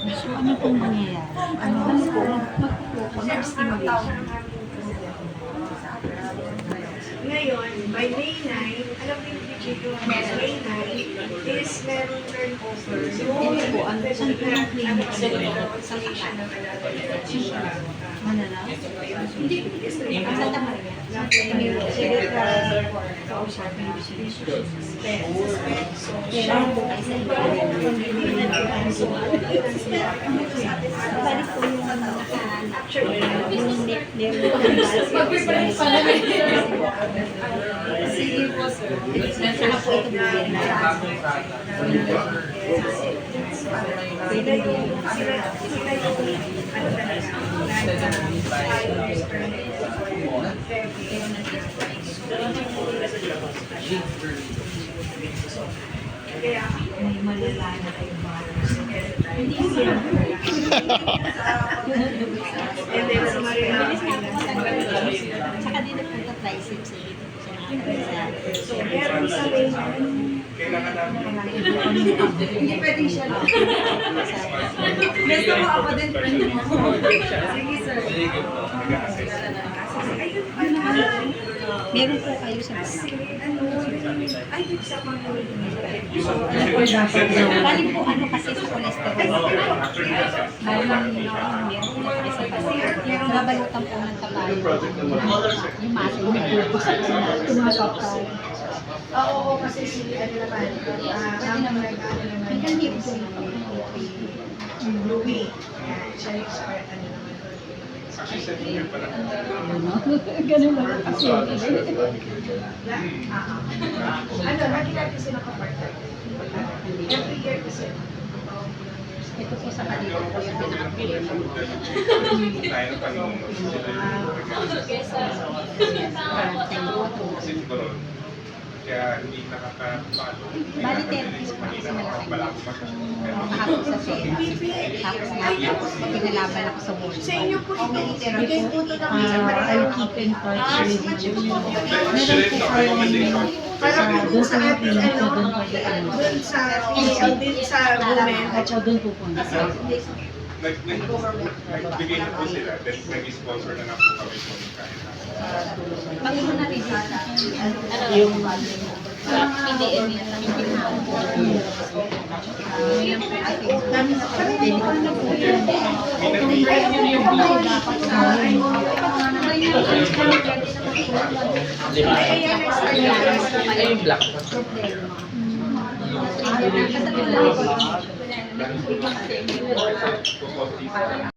So, ano pong mangyayari? Ano po? Mag-stimulation. Ngayon, by May 9, alam mo yung procedure ng May 9 is meron turnover. Hindi po, ano saan po yung clinic sa Manala? Hindi po, is to Ang Santa Maria. sige ka kausapin yung suspect. So, siya Kailangan po kayo sa iba. Balik po yung actually, yung meron po yung sige po, saka po ito bigyan na. Pwede din. sila yung kaya May malala na kayo ba? hindi sila and then sa Marina Bilis nga po saka din nagpunta triceps eh. Dito po siya nakakita so meron sa May Hindi pwedeng siya lang. Gusto mo ako din friend mo. sige sir Meron po kayo sa ay di sa Panginoon Bali po ano kasi sa cholesterol. Meron po kasi babalutan po ng kabayo. Yung muscle tumatapal. oo kasi si ano naman mama May ganyan po yung Louie siya yung expert ano naman ganun lang kasi. ano, lagi natin sila kapatid. Every year kasi. Ito po sa kanila po yung pinaka-update. Kaya hindi nakakapalo. Bali therapist po kasi malaki. Kahapon sa therapist. Tapos pinalaban ako sa board. Sa inyo po ito, bigay po ito ng isang I'll keep in touch with you. Meron po kayo para po sa ating ano, dun sa PL, din sa women. At siya doon pupunta. Nagbigay na po sila, then nag-sponsor na nga po kami po kahit Pag mo na rin yung PDM Ayan, black. Problema.